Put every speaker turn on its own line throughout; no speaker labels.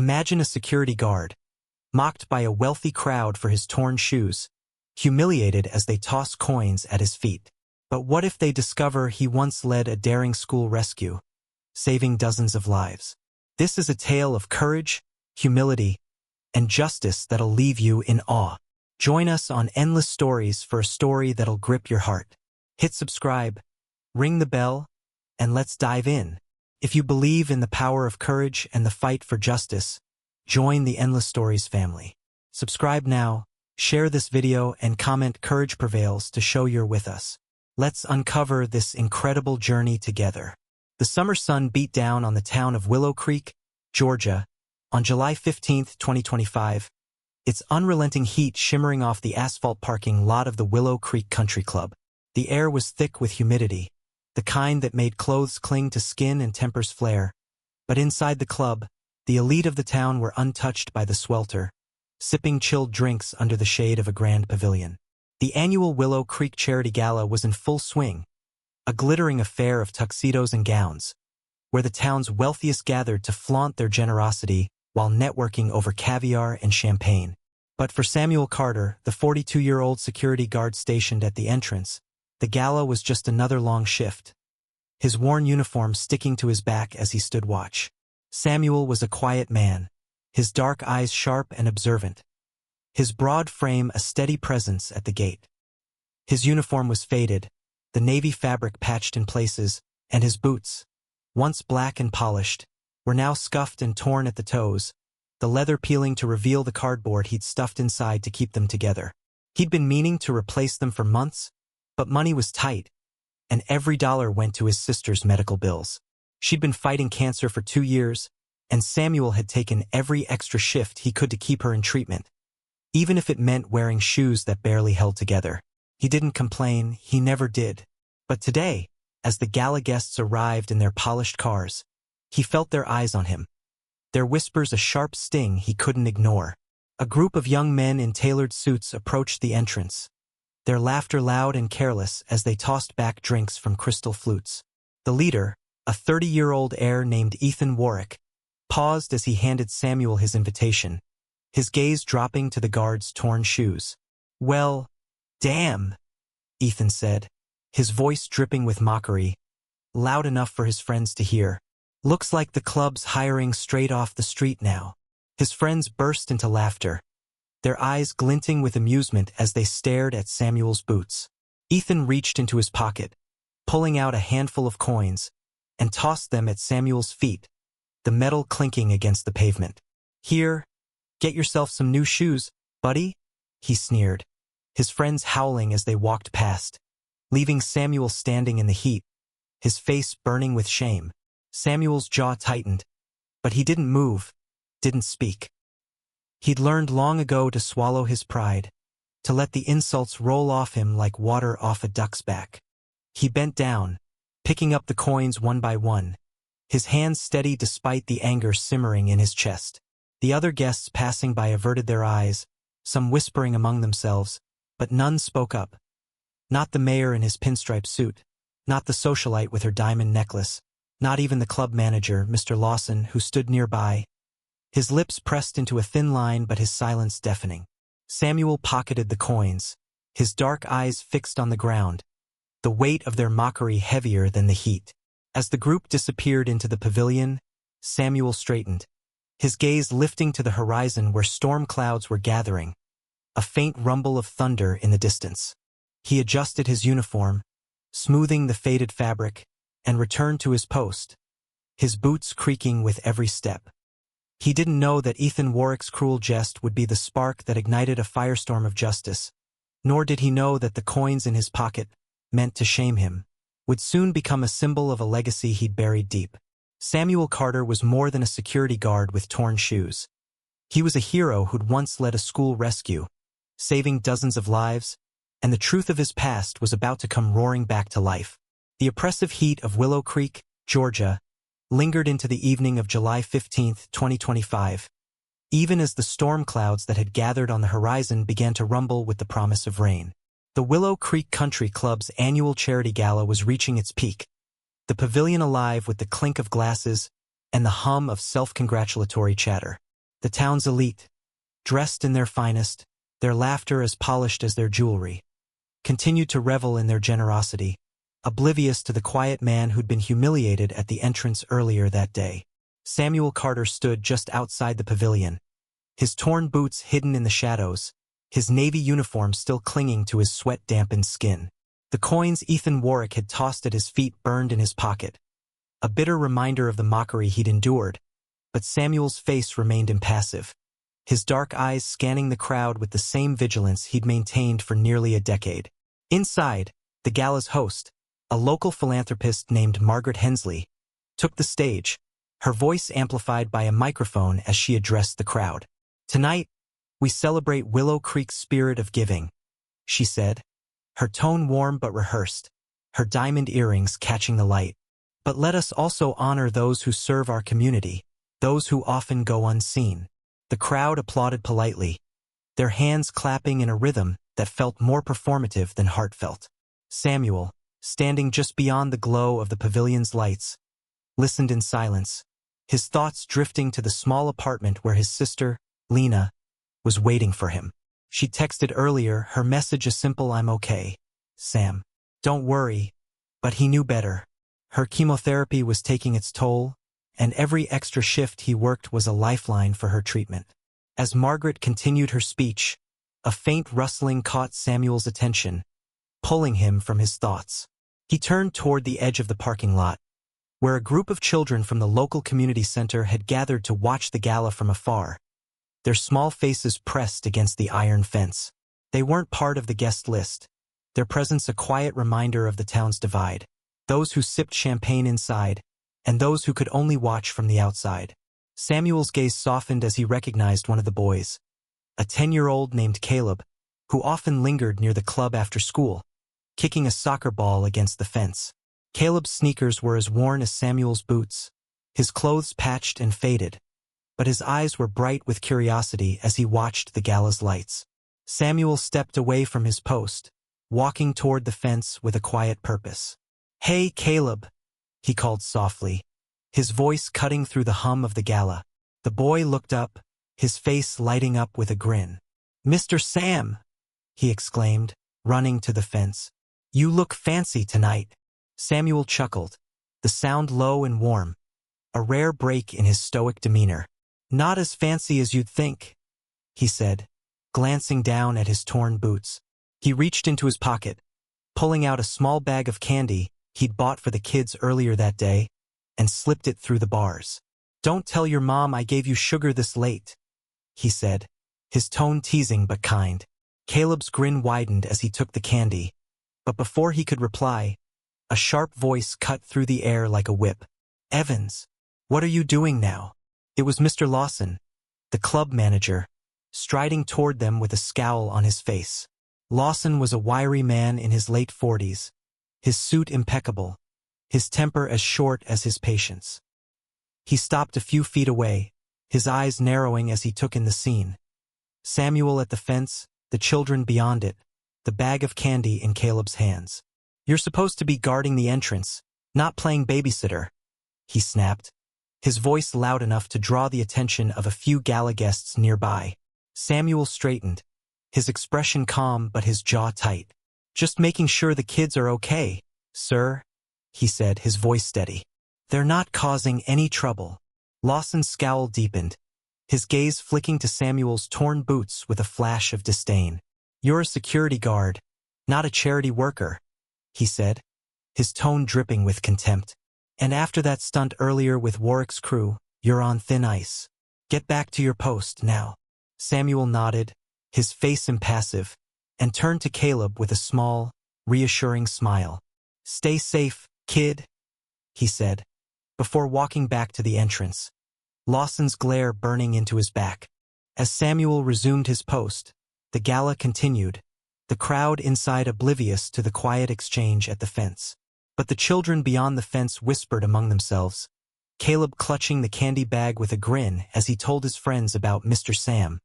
Imagine a security guard, mocked by a wealthy crowd for his torn shoes, humiliated as they toss coins at his feet. But what if they discover he once led a daring school rescue, saving dozens of lives? This is a tale of courage, humility, and justice that'll leave you in awe. Join us on Endless Stories for a story that'll grip your heart. Hit subscribe, ring the bell, and let's dive in. If you believe in the power of courage and the fight for justice, join the Endless Stories family. Subscribe now, share this video, and comment "Courage Prevails" to show you're with us. Let's uncover this incredible journey together. The summer sun beat down on the town of Willow Creek, Georgia, on July 15, 2025, its unrelenting heat shimmering off the asphalt parking lot of the Willow Creek Country Club. The air was thick with humidity, the kind that made clothes cling to skin and tempers flare. But inside the club, the elite of the town were untouched by the swelter, sipping chilled drinks under the shade of a grand pavilion. The annual Willow Creek Charity Gala was in full swing, a glittering affair of tuxedos and gowns, where the town's wealthiest gathered to flaunt their generosity while networking over caviar and champagne. But for Samuel Carter, the 42-year-old security guard stationed at the entrance, the gala was just another long shift, his worn uniform sticking to his back as he stood watch. Samuel was a quiet man, his dark eyes sharp and observant, his broad frame a steady presence at the gate. His uniform was faded, the navy fabric patched in places, and his boots, once black and polished, were now scuffed and torn at the toes, the leather peeling to reveal the cardboard he'd stuffed inside to keep them together. He'd been meaning to replace them for months, but money was tight, and every dollar went to his sister's medical bills. She'd been fighting cancer for 2 years, and Samuel had taken every extra shift he could to keep her in treatment, even if it meant wearing shoes that barely held together. He didn't complain, he never did. But today, as the gala guests arrived in their polished cars, he felt their eyes on him, their whispers a sharp sting he couldn't ignore. A group of young men in tailored suits approached the entrance, their laughter loud and careless as they tossed back drinks from crystal flutes. The leader, a 30-year-old heir named Ethan Warwick, paused as he handed Samuel his invitation, his gaze dropping to the guard's torn shoes. "Well, damn," Ethan said, his voice dripping with mockery, loud enough for his friends to hear. "Looks like the club's hiring straight off the street now." His friends burst into laughter, their eyes glinting with amusement as they stared at Samuel's boots. Ethan reached into his pocket, pulling out a handful of coins, and tossed them at Samuel's feet, the metal clinking against the pavement. "Here, get yourself some new shoes, buddy," he sneered, his friends howling as they walked past, leaving Samuel standing in the heat, his face burning with shame. Samuel's jaw tightened, but he didn't move, didn't speak. He'd learned long ago to swallow his pride, to let the insults roll off him like water off a duck's back. He bent down, picking up the coins one by one, his hands steady despite the anger simmering in his chest. The other guests passing by averted their eyes, some whispering among themselves, but none spoke up. Not the mayor in his pinstripe suit, not the socialite with her diamond necklace, not even the club manager, Mr. Lawson, who stood nearby, his lips pressed into a thin line but his silence deafening. Samuel pocketed the coins, his dark eyes fixed on the ground, the weight of their mockery heavier than the heat. As the group disappeared into the pavilion, Samuel straightened, his gaze lifting to the horizon where storm clouds were gathering, a faint rumble of thunder in the distance. He adjusted his uniform, smoothing the faded fabric, and returned to his post, his boots creaking with every step. He didn't know that Ethan Warwick's cruel jest would be the spark that ignited a firestorm of justice, nor did he know that the coins in his pocket, meant to shame him, would soon become a symbol of a legacy he'd buried deep. Samuel Carter was more than a security guard with torn shoes. He was a hero who'd once led a school rescue, saving dozens of lives, and the truth of his past was about to come roaring back to life. The oppressive heat of Willow Creek, Georgia, lingered into the evening of July 15, 2025, even as the storm clouds that had gathered on the horizon began to rumble with the promise of rain. The Willow Creek Country Club's annual charity gala was reaching its peak, the pavilion alive with the clink of glasses and the hum of self-congratulatory chatter. The town's elite, dressed in their finest, their laughter as polished as their jewelry, continued to revel in their generosity, oblivious to the quiet man who'd been humiliated at the entrance earlier that day. Samuel Carter stood just outside the pavilion, his torn boots hidden in the shadows, his navy uniform still clinging to his sweat-dampened skin. The coins Ethan Warwick had tossed at his feet burned in his pocket, a bitter reminder of the mockery he'd endured, but Samuel's face remained impassive, his dark eyes scanning the crowd with the same vigilance he'd maintained for nearly a decade. Inside, the gala's host, a local philanthropist named Margaret Hensley, took the stage, her voice amplified by a microphone as she addressed the crowd. "Tonight, we celebrate Willow Creek's spirit of giving," she said, her tone warm but rehearsed, her diamond earrings catching the light. "But let us also honor those who serve our community, those who often go unseen." The crowd applauded politely, their hands clapping in a rhythm that felt more performative than heartfelt. Samuel, standing just beyond the glow of the pavilion's lights, listened in silence, his thoughts drifting to the small apartment where his sister, Lena, was waiting for him. She texted earlier, her message a simple "I'm okay, Sam. Don't worry." But he knew better. Her chemotherapy was taking its toll, and every extra shift he worked was a lifeline for her treatment. As Margaret continued her speech, a faint rustling caught Samuel's attention, pulling him from his thoughts. He turned toward the edge of the parking lot, where a group of children from the local community center had gathered to watch the gala from afar, their small faces pressed against the iron fence. They weren't part of the guest list, their presence a quiet reminder of the town's divide, those who sipped champagne inside, and those who could only watch from the outside. Samuel's gaze softened as he recognized one of the boys, a 10-year-old named Caleb, who often lingered near the club after school, kicking a soccer ball against the fence. Caleb's sneakers were as worn as Samuel's boots, his clothes patched and faded, but his eyes were bright with curiosity as he watched the gala's lights. Samuel stepped away from his post, walking toward the fence with a quiet purpose. "Hey, Caleb," he called softly, his voice cutting through the hum of the gala. The boy looked up, his face lighting up with a grin. "Mr. Sam," he exclaimed, running to the fence. "You look fancy tonight." Samuel chuckled, the sound low and warm, a rare break in his stoic demeanor. "Not as fancy as you'd think," he said, glancing down at his torn boots. He reached into his pocket, pulling out a small bag of candy he'd bought for the kids earlier that day, and slipped it through the bars. "Don't tell your mom I gave you sugar this late," he said, his tone teasing but kind. Caleb's grin widened as he took the candy, but before he could reply, a sharp voice cut through the air like a whip. "Evans, what are you doing now?" It was Mr. Lawson, the club manager, striding toward them with a scowl on his face. Lawson was a wiry man in his late 40s, his suit impeccable, his temper as short as his patience. He stopped a few feet away, his eyes narrowing as he took in the scene. Samuel at the fence, the children beyond it, the bag of candy in Caleb's hands. "You're supposed to be guarding the entrance, not playing babysitter," he snapped, his voice loud enough to draw the attention of a few gala guests nearby. Samuel straightened, his expression calm but his jaw tight. "Just making sure the kids are okay, sir," he said, his voice steady. "They're not causing any trouble." Lawson's scowl deepened, his gaze flicking to Samuel's torn boots with a flash of disdain. "You're a security guard, not a charity worker," he said, his tone dripping with contempt. "And after that stunt earlier with Warwick's crew, you're on thin ice. Get back to your post now." Samuel nodded, his face impassive, and turned to Caleb with a small, reassuring smile. "Stay safe, kid," he said, before walking back to the entrance, Lawson's glare burning into his back. As Samuel resumed his post, the gala continued, the crowd inside oblivious to the quiet exchange at the fence. But the children beyond the fence whispered among themselves, Caleb clutching the candy bag with a grin as he told his friends about Mr. Sam,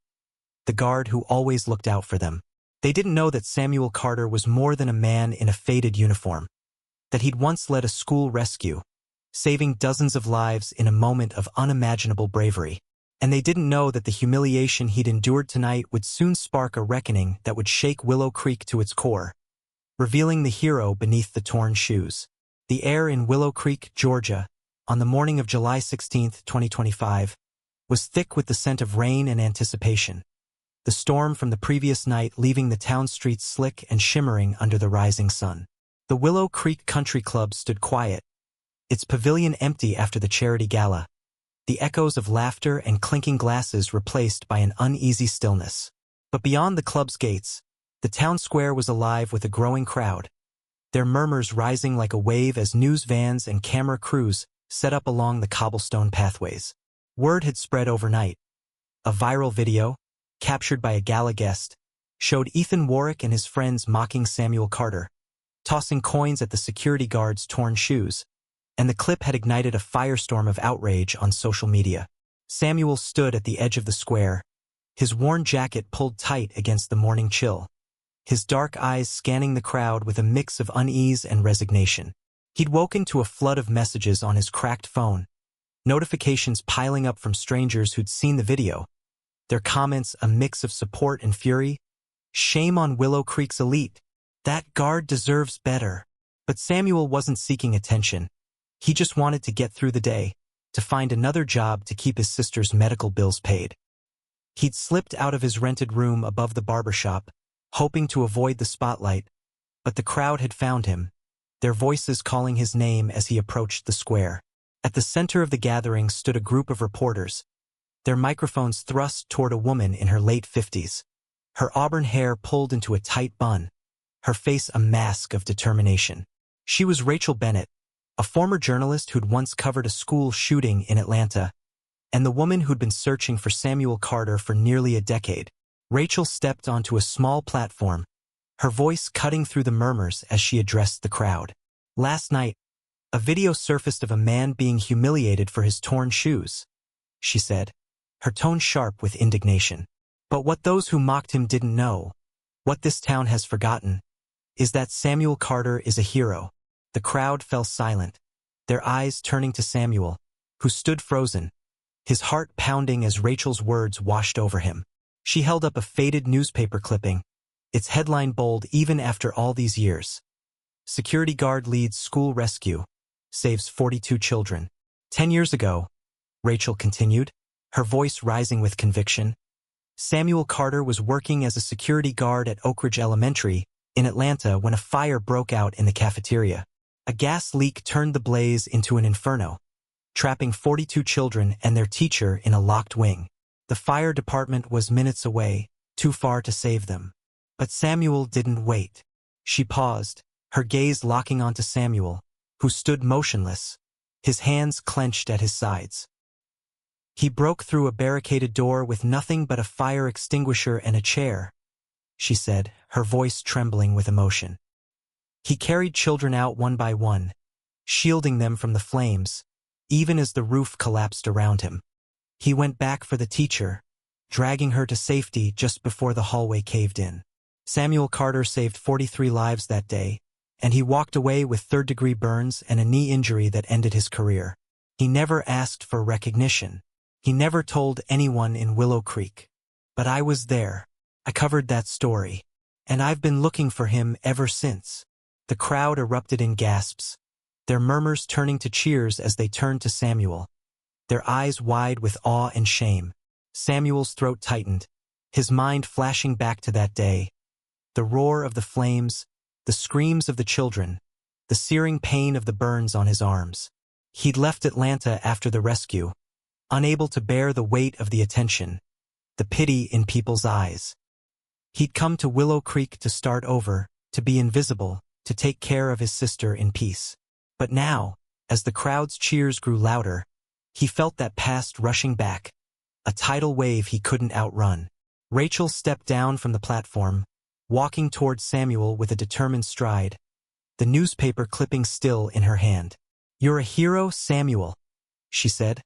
the guard who always looked out for them. They didn't know that Samuel Carter was more than a man in a faded uniform, that he'd once led a school rescue, saving dozens of lives in a moment of unimaginable bravery. And they didn't know that the humiliation he'd endured tonight would soon spark a reckoning that would shake Willow Creek to its core, revealing the hero beneath the torn shoes. The air in Willow Creek, Georgia, on the morning of July 16, 2025, was thick with the scent of rain and anticipation. The storm from the previous night leaving the town streets slick and shimmering under the rising sun. The Willow Creek Country Club stood quiet, its pavilion empty after the charity gala, the echoes of laughter and clinking glasses replaced by an uneasy stillness. But beyond the club's gates, the town square was alive with a growing crowd, their murmurs rising like a wave as news vans and camera crews set up along the cobblestone pathways. Word had spread overnight. A viral video, captured by a gala guest, showed Ethan Warwick and his friends mocking Samuel Carter, tossing coins at the security guard's torn shoes, and the clip had ignited a firestorm of outrage on social media. Samuel stood at the edge of the square, his worn jacket pulled tight against the morning chill, his dark eyes scanning the crowd with a mix of unease and resignation. He'd woken to a flood of messages on his cracked phone, notifications piling up from strangers who'd seen the video, their comments a mix of support and fury. Shame on Willow Creek's elite. That guard deserves better. But Samuel wasn't seeking attention. He just wanted to get through the day, to find another job to keep his sister's medical bills paid. He'd slipped out of his rented room above the barbershop, hoping to avoid the spotlight, but the crowd had found him, their voices calling his name as he approached the square. At the center of the gathering stood a group of reporters, their microphones thrust toward a woman in her late 50s, her auburn hair pulled into a tight bun, her face a mask of determination. She was Rachel Bennett, a former journalist who'd once covered a school shooting in Atlanta, and the woman who'd been searching for Samuel Carter for nearly a decade. Rachel stepped onto a small platform, her voice cutting through the murmurs as she addressed the crowd. Last night, a video surfaced of a man being humiliated for his torn shoes, she said, her tone sharp with indignation. But what those who mocked him didn't know, what this town has forgotten, is that Samuel Carter is a hero. The crowd fell silent, their eyes turning to Samuel, who stood frozen, his heart pounding as Rachel's words washed over him. She held up a faded newspaper clipping, its headline bold even after all these years. Security guard leads school rescue, saves 42 children. 10 years ago, Rachel continued, her voice rising with conviction, Samuel Carter was working as a security guard at Oak Ridge Elementary in Atlanta when a fire broke out in the cafeteria. A gas leak turned the blaze into an inferno, trapping 42 children and their teacher in a locked wing. The fire department was minutes away, too far to save them. But Samuel didn't wait. She paused, her gaze locking onto Samuel, who stood motionless, his hands clenched at his sides. He broke through a barricaded door with nothing but a fire extinguisher and a chair, she said, her voice trembling with emotion. He carried children out one by one, shielding them from the flames, even as the roof collapsed around him. He went back for the teacher, dragging her to safety just before the hallway caved in. Samuel Carter saved 43 lives that day, and he walked away with third-degree burns and a knee injury that ended his career. He never asked for recognition. He never told anyone in Willow Creek. But I was there. I covered that story. And I've been looking for him ever since. The crowd erupted in gasps, their murmurs turning to cheers as they turned to Samuel, their eyes wide with awe and shame. Samuel's throat tightened, his mind flashing back to that day. The roar of the flames, the screams of the children, the searing pain of the burns on his arms. He'd left Atlanta after the rescue, unable to bear the weight of the attention, the pity in people's eyes. He'd come to Willow Creek to start over, to be invisible, to take care of his sister in peace. But now, as the crowd's cheers grew louder, he felt that past rushing back, a tidal wave he couldn't outrun. Rachel stepped down from the platform, walking toward Samuel with a determined stride, the newspaper clipping still in her hand. "You're a hero, Samuel," she said,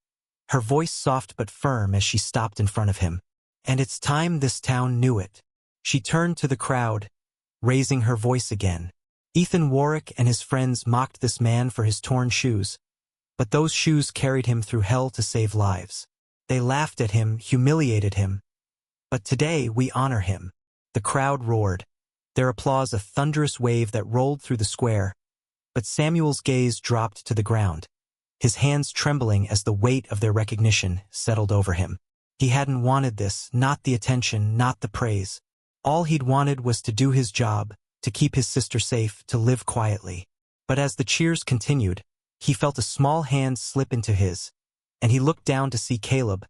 her voice soft but firm as she stopped in front of him. "And it's time this town knew it." She turned to the crowd, raising her voice again. Ethan Warwick and his friends mocked this man for his torn shoes, but those shoes carried him through hell to save lives. They laughed at him, humiliated him. But today we honor him. The crowd roared, their applause a thunderous wave that rolled through the square. But Samuel's gaze dropped to the ground, his hands trembling as the weight of their recognition settled over him. He hadn't wanted this, not the attention, not the praise. All he'd wanted was to do his job, to keep his sister safe, to live quietly. But as the cheers continued, he felt a small hand slip into his, and he looked down to see Caleb,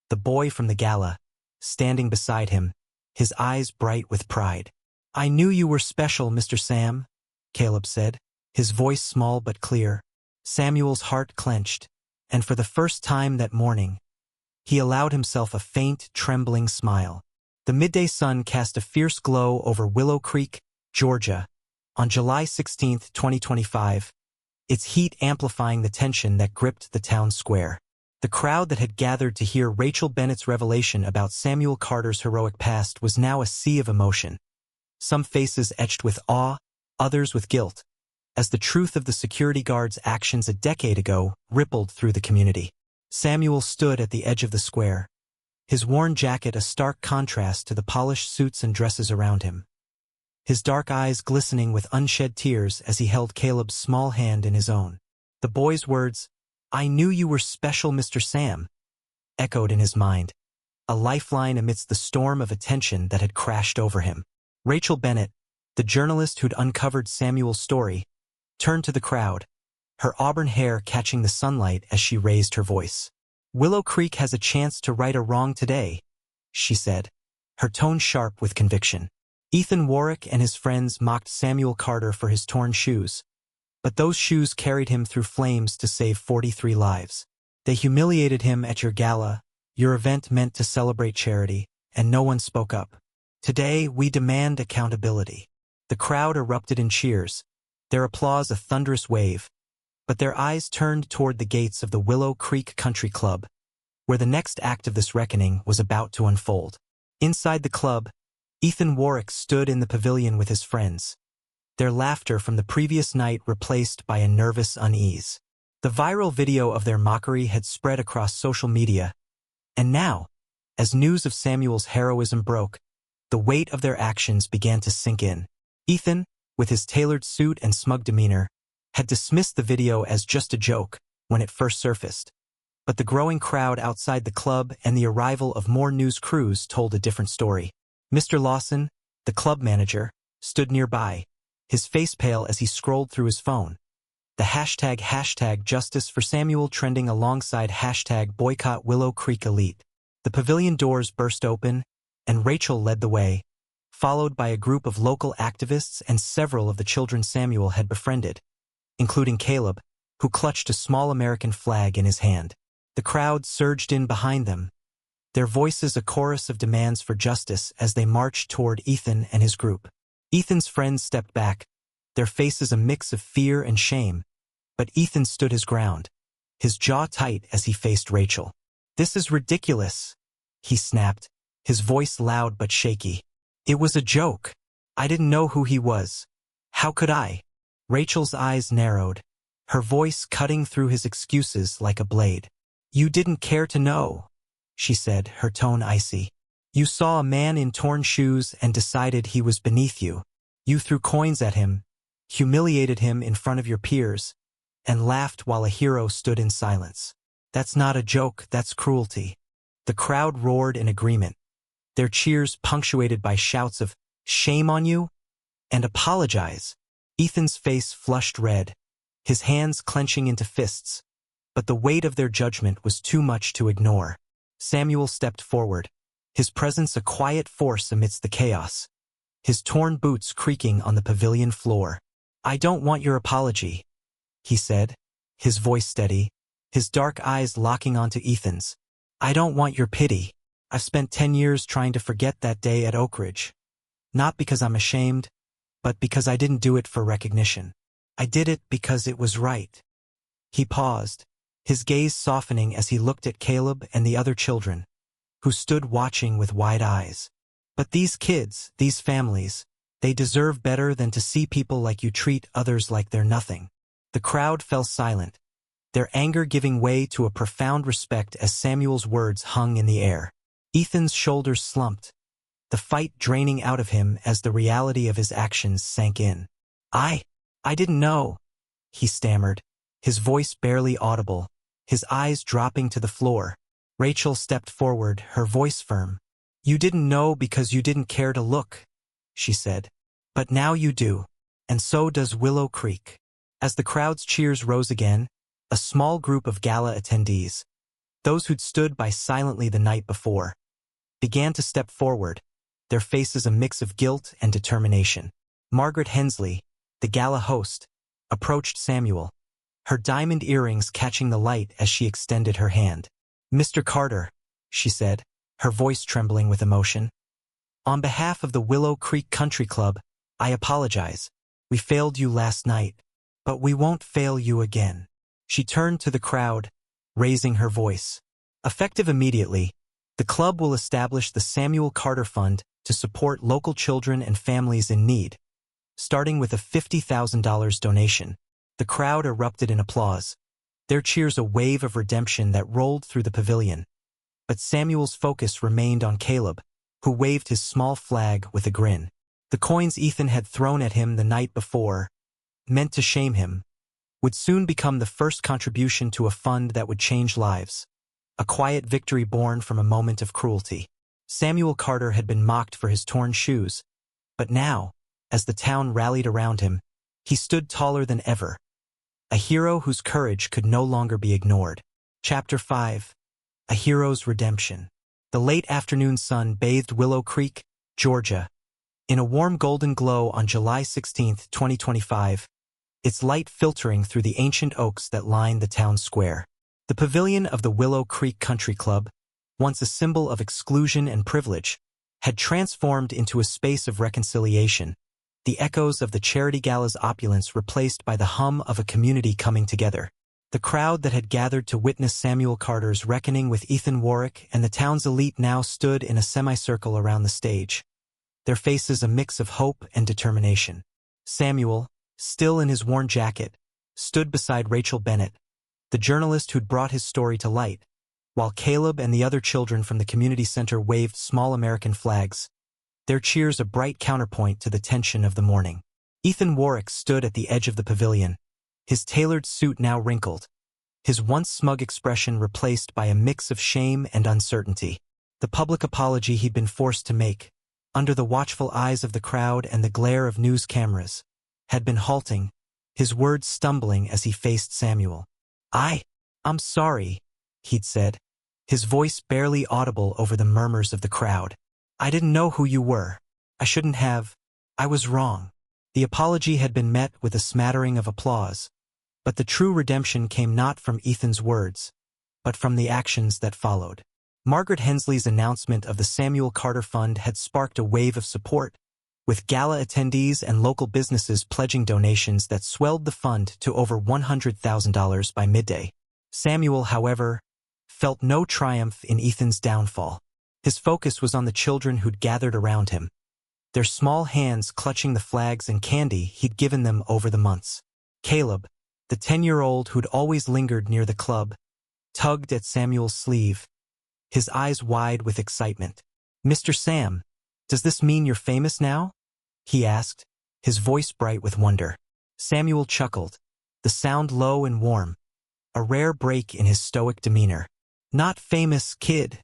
the boy from the gala, standing beside him, his eyes bright with pride. "I knew you were special, Mr. Sam," Caleb said, his voice small but clear. Samuel's heart clenched, and for the first time that morning, he allowed himself a faint, trembling smile. The midday sun cast a fierce glow over Willow Creek, Georgia, on July 16, 2025, its heat amplifying the tension that gripped the town square. The crowd that had gathered to hear Rachel Bennett's revelation about Samuel Carter's heroic past was now a sea of emotion. Some faces etched with awe, others with guilt, as the truth of the security guard's actions a decade ago rippled through the community. Samuel stood at the edge of the square, his worn jacket a stark contrast to the polished suits and dresses around him, his dark eyes glistening with unshed tears as he held Caleb's small hand in his own. The boy's words, "I knew you were special, Mr. Sam," echoed in his mind, a lifeline amidst the storm of attention that had crashed over him. Rachel Bennett, the journalist who'd uncovered Samuel's story, turned to the crowd, her auburn hair catching the sunlight as she raised her voice. "Willow Creek has a chance to right a wrong today," she said, her tone sharp with conviction. Ethan Warwick and his friends mocked Samuel Carter for his torn shoes, but those shoes carried him through flames to save 43 lives. They humiliated him at your gala, your event meant to celebrate charity, and no one spoke up. Today, we demand accountability. The crowd erupted in cheers, their applause a thunderous wave, but their eyes turned toward the gates of the Willow Creek Country Club, where the next act of this reckoning was about to unfold. Inside the club, Ethan Warwick stood in the pavilion with his friends, their laughter from the previous night replaced by a nervous unease. The viral video of their mockery had spread across social media, and now, as news of Samuel's heroism broke, the weight of their actions began to sink in. Ethan, with his tailored suit and smug demeanor, had dismissed the video as just a joke when it first surfaced. But the growing crowd outside the club and the arrival of more news crews told a different story. Mr. Lawson, the club manager, stood nearby, his face pale as he scrolled through his phone. The hashtag Justice for Samuel trending alongside hashtag Boycott Willow Creek Elite. The pavilion doors burst open, and Rachel led the way, followed by a group of local activists and several of the children Samuel had befriended, including Caleb, who clutched a small American flag in his hand. The crowd surged in behind them, their voices a chorus of demands for justice as they marched toward Ethan and his group. Ethan's friends stepped back, their faces a mix of fear and shame, but Ethan stood his ground, his jaw tight as he faced Rachel. "This is ridiculous," he snapped, his voice loud but shaky. "It was a joke. I didn't know who he was. How could I?" Rachel's eyes narrowed, her voice cutting through his excuses like a blade. "You didn't care to know," she said, her tone icy. "You saw a man in torn shoes and decided he was beneath you. You threw coins at him, humiliated him in front of your peers, and laughed while a hero stood in silence. That's not a joke, that's cruelty." The crowd roared in agreement, their cheers punctuated by shouts of, "Shame on you," and "Apologize." Ethan's face flushed red, his hands clenching into fists, but the weight of their judgment was too much to ignore. Samuel stepped forward, his presence a quiet force amidst the chaos, his torn boots creaking on the pavilion floor. "I don't want your apology," he said, his voice steady, his dark eyes locking onto Ethan's. "I don't want your pity. I've spent 10 years trying to forget that day at Oak Ridge. Not because I'm ashamed, but because I didn't do it for recognition. I did it because it was right." He paused, his gaze softening as he looked at Caleb and the other children, who stood watching with wide eyes. "But these kids, these families, they deserve better than to see people like you treat others like they're nothing." The crowd fell silent, their anger giving way to a profound respect as Samuel's words hung in the air. Ethan's shoulders slumped, the fight draining out of him as the reality of his actions sank in. I didn't know," he stammered, his voice barely audible, his eyes dropping to the floor. Rachel stepped forward, her voice firm. "You didn't know because you didn't care to look," she said. "But now you do, and so does Willow Creek." As the crowd's cheers rose again, a small group of gala attendees, those who'd stood by silently the night before, began to step forward, their faces a mix of guilt and determination. Margaret Hensley, the gala host, approached Samuel, her diamond earrings catching the light as she extended her hand. "Mr. Carter," she said, her voice trembling with emotion, "on behalf of the Willow Creek Country Club, I apologize. We failed you last night, but we won't fail you again." She turned to the crowd, raising her voice. "Effective immediately, the club will establish the Samuel Carter Fund to support local children and families in need, starting with a $50,000 donation." The crowd erupted in applause, their cheers a wave of redemption that rolled through the pavilion. But Samuel's focus remained on Caleb, who waved his small flag with a grin. The coins Ethan had thrown at him the night before, meant to shame him, would soon become the first contribution to a fund that would change lives. A quiet victory born from a moment of cruelty. Samuel Carter had been mocked for his torn shoes, but now, as the town rallied around him, he stood taller than ever, a hero whose courage could no longer be ignored. Chapter 5. A Hero's Redemption. The late afternoon sun bathed Willow Creek, Georgia, in a warm golden glow on July 16, 2025, its light filtering through the ancient oaks that lined the town square. The pavilion of the Willow Creek Country Club, once a symbol of exclusion and privilege, had transformed into a space of reconciliation, the echoes of the charity gala's opulence replaced by the hum of a community coming together. The crowd that had gathered to witness Samuel Carter's reckoning with Ethan Warwick and the town's elite now stood in a semicircle around the stage, their faces a mix of hope and determination. Samuel, still in his worn jacket, stood beside Rachel Bennett, the journalist who'd brought his story to light, while Caleb and the other children from the community center waved small American flags, their cheers a bright counterpoint to the tension of the morning. Ethan Warwick stood at the edge of the pavilion, his tailored suit now wrinkled, his once smug expression replaced by a mix of shame and uncertainty. The public apology he'd been forced to make, under the watchful eyes of the crowd and the glare of news cameras, had been halting, his words stumbling as he faced Samuel. I'm sorry," he'd said, his voice barely audible over the murmurs of the crowd. "I didn't know who you were. I shouldn't have. I was wrong." The apology had been met with a smattering of applause, but the true redemption came not from Ethan's words, but from the actions that followed. Margaret Hensley's announcement of the Samuel Carter Fund had sparked a wave of support, with gala attendees and local businesses pledging donations that swelled the fund to over $100,000 by midday. Samuel, however, felt no triumph in Ethan's downfall. His focus was on the children who'd gathered around him, their small hands clutching the flags and candy he'd given them over the months. Caleb, the 10-year-old who'd always lingered near the club, tugged at Samuel's sleeve, his eyes wide with excitement. "Mr. Sam, does this mean you're famous now?" he asked, his voice bright with wonder. Samuel chuckled, the sound low and warm, a rare break in his stoic demeanor. "Not famous, kid,"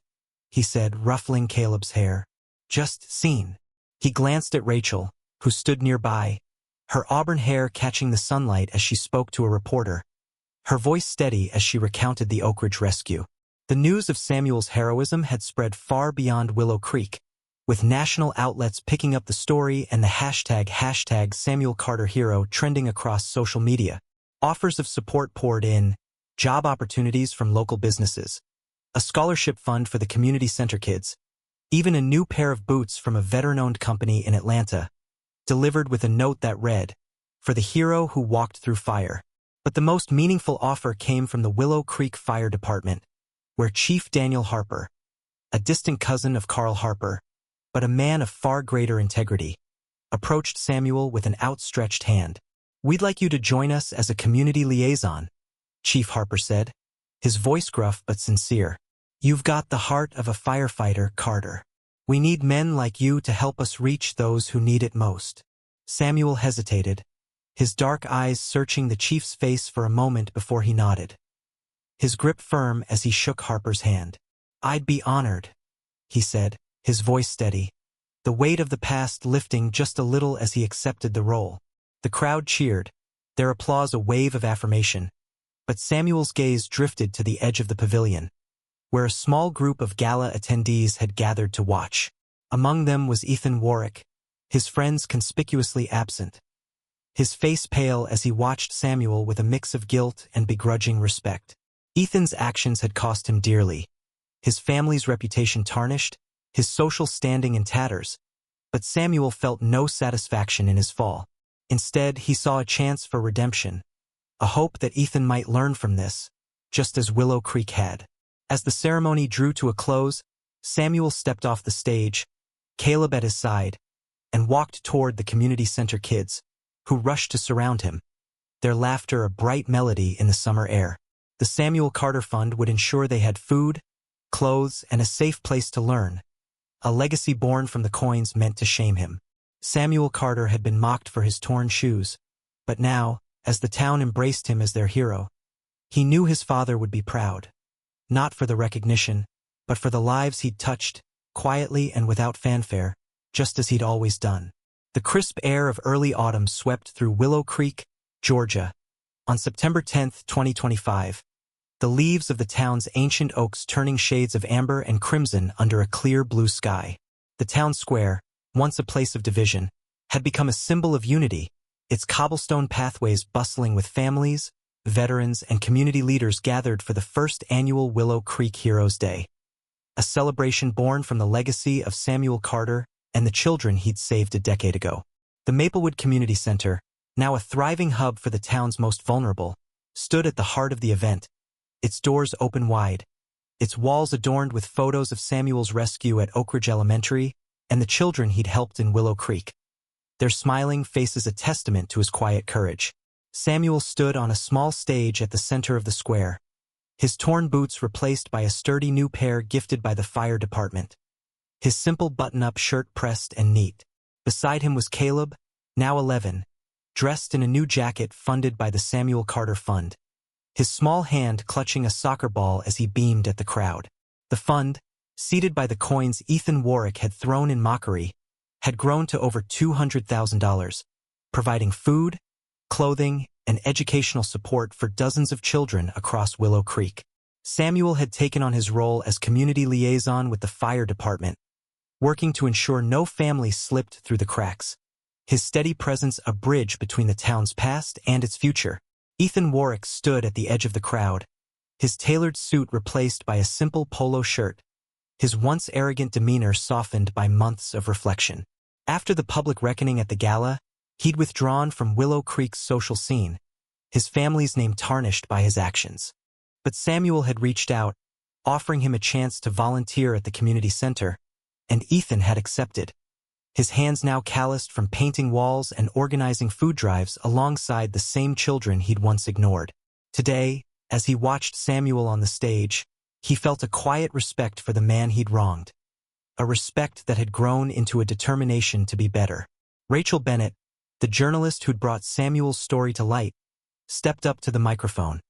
he said, ruffling Caleb's hair. "Just seen." He glanced at Rachel, who stood nearby, her auburn hair catching the sunlight as she spoke to a reporter, her voice steady as she recounted the Oak Ridge rescue. The news of Samuel's heroism had spread far beyond Willow Creek, with national outlets picking up the story and the hashtag Samuel Carter Hero trending across social media. Offers of support poured in, job opportunities from local businesses, a scholarship fund for the community center kids, even a new pair of boots from a veteran-owned company in Atlanta, delivered with a note that read, "For the hero who walked through fire." But the most meaningful offer came from the Willow Creek Fire Department, where Chief Daniel Harper, a distant cousin of Carl Harper, but a man of far greater integrity, approached Samuel with an outstretched hand. "We'd like you to join us as a community liaison," Chief Harper said, his voice gruff but sincere. "You've got the heart of a firefighter, Carter. We need men like you to help us reach those who need it most." Samuel hesitated, his dark eyes searching the chief's face for a moment before he nodded, his grip firm as he shook Harper's hand. "I'd be honored," he said, his voice steady, the weight of the past lifting just a little as he accepted the role. The crowd cheered, their applause a wave of affirmation, but Samuel's gaze drifted to the edge of the pavilion, where a small group of gala attendees had gathered to watch. Among them was Ethan Warwick, his friends conspicuously absent, his face pale as he watched Samuel with a mix of guilt and begrudging respect. Ethan's actions had cost him dearly, his family's reputation tarnished, his social standing in tatters, but Samuel felt no satisfaction in his fall. Instead, he saw a chance for redemption, a hope that Ethan might learn from this, just as Willow Creek had. As the ceremony drew to a close, Samuel stepped off the stage, Caleb at his side, and walked toward the community center kids, who rushed to surround him, their laughter a bright melody in the summer air. The Samuel Carter Fund would ensure they had food, clothes, and a safe place to learn, a legacy born from the coins meant to shame him. Samuel Carter had been mocked for his torn shoes, but now, as the town embraced him as their hero, he knew his father would be proud, not for the recognition, but for the lives he'd touched, quietly and without fanfare, just as he'd always done. The crisp air of early autumn swept through Willow Creek, Georgia. On September 10, 2025, the leaves of the town's ancient oaks turning shades of amber and crimson under a clear blue sky. The town square, once a place of division, had become a symbol of unity, its cobblestone pathways bustling with families, veterans, and community leaders gathered for the first annual Willow Creek Heroes Day, a celebration born from the legacy of Samuel Carter and the children he'd saved a decade ago. The Maplewood Community Center, now a thriving hub for the town's most vulnerable, stood at the heart of the event, its doors open wide, its walls adorned with photos of Samuel's rescue at Oak Ridge Elementary and the children he'd helped in Willow Creek, their smiling faces a testament to his quiet courage. Samuel stood on a small stage at the center of the square, his torn boots replaced by a sturdy new pair gifted by the fire department, his simple button-up shirt pressed and neat. Beside him was Caleb, now 11, dressed in a new jacket funded by the Samuel Carter Fund, his small hand clutching a soccer ball as he beamed at the crowd. The fund, seated by the coins Ethan Warwick had thrown in mockery, had grown to over $200,000, providing food, clothing, and educational support for dozens of children across Willow Creek. Samuel had taken on his role as community liaison with the fire department, working to ensure no family slipped through the cracks, his steady presence a bridge between the town's past and its future. Ethan Warwick stood at the edge of the crowd, his tailored suit replaced by a simple polo shirt, his once arrogant demeanor softened by months of reflection. After the public reckoning at the gala, he'd withdrawn from Willow Creek's social scene, his family's name tarnished by his actions. But Samuel had reached out, offering him a chance to volunteer at the community center, and Ethan had accepted, his hands now calloused from painting walls and organizing food drives alongside the same children he'd once ignored. Today, as he watched Samuel on the stage, he felt a quiet respect for the man he'd wronged, a respect that had grown into a determination to be better. Rachel Bennett, the journalist who'd brought Samuel's story to light, stepped up to the microphone,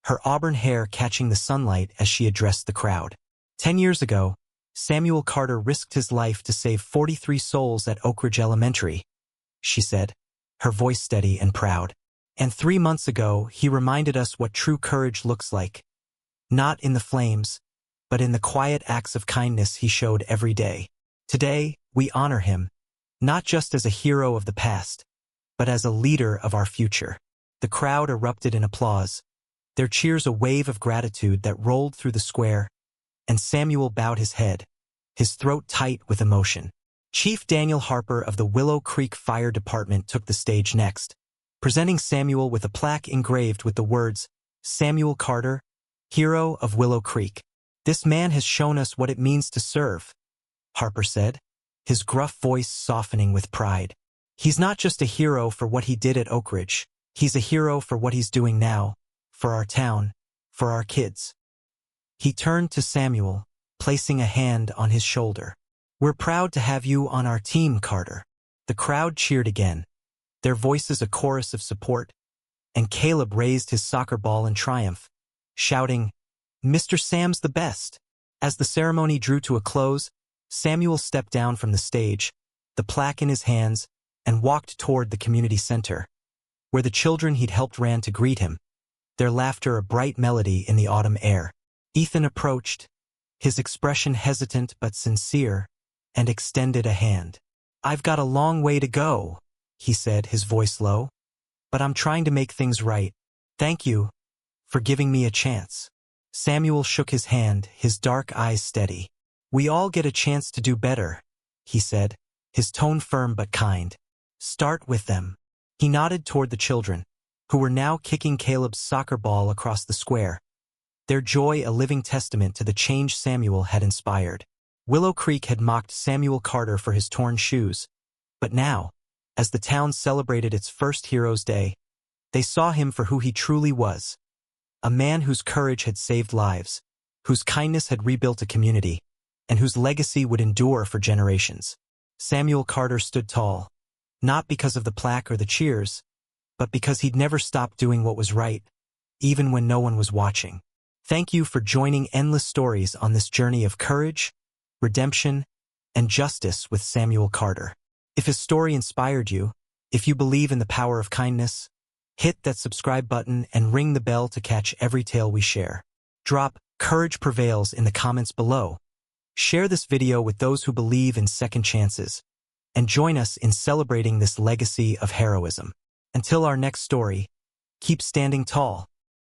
her auburn hair catching the sunlight as she addressed the crowd. 10 years ago, Samuel Carter risked his life to save 43 souls at Oak Ridge Elementary, she said, her voice steady and proud. And 3 months ago, he reminded us what true courage looks like. Not in the flames, but in the quiet acts of kindness he showed every day. Today, we honor him, not just as a hero of the past, but as a leader of our future. The crowd erupted in applause, their cheers a wave of gratitude that rolled through the square, and Samuel bowed his head, his throat tight with emotion. Chief Daniel Harper of the Willow Creek Fire Department took the stage next, presenting Samuel with a plaque engraved with the words, "Samuel Carter, Hero of Willow Creek. This man has shown us what it means to serve," Harper said, his gruff voice softening with pride. "He's not just a hero for what he did at Oak Ridge. He's a hero for what he's doing now, for our town, for our kids. He turned to Samuel, placing a hand on his shoulder. We're proud to have you on our team, Carter. The crowd cheered again, their voices a chorus of support, and Caleb raised his soccer ball in triumph, shouting, "Mr. Sam's the best." As the ceremony drew to a close, Samuel stepped down from the stage, the plaque in his hands, and walked toward the community center, where the children he'd helped ran to greet him, their laughter a bright melody in the autumn air. Ethan approached, his expression hesitant but sincere, and extended a hand. "I've got a long way to go," he said, his voice low, "but I'm trying to make things right. Thank you for giving me a chance." Samuel shook his hand, his dark eyes steady. "We all get a chance to do better," he said, his tone firm but kind. "Start with them." He nodded toward the children, who were now kicking Caleb's soccer ball across the square, their joy a living testament to the change Samuel had inspired. Willow Creek had mocked Samuel Carter for his torn shoes, but now, as the town celebrated its first Heroes' Day, they saw him for who he truly was, a man whose courage had saved lives, whose kindness had rebuilt a community, and whose legacy would endure for generations. Samuel Carter stood tall, not because of the plaque or the cheers, but because he'd never stopped doing what was right, even when no one was watching. Thank you for joining Endless Stories on this journey of courage, redemption, and justice with Samuel Carter. If his story inspired you, if you believe in the power of kindness, hit that subscribe button and ring the bell to catch every tale we share. Drop "Courage Prevails" in the comments below. Share this video with those who believe in second chances, and join us in celebrating this legacy of heroism. Until our next story, keep standing tall.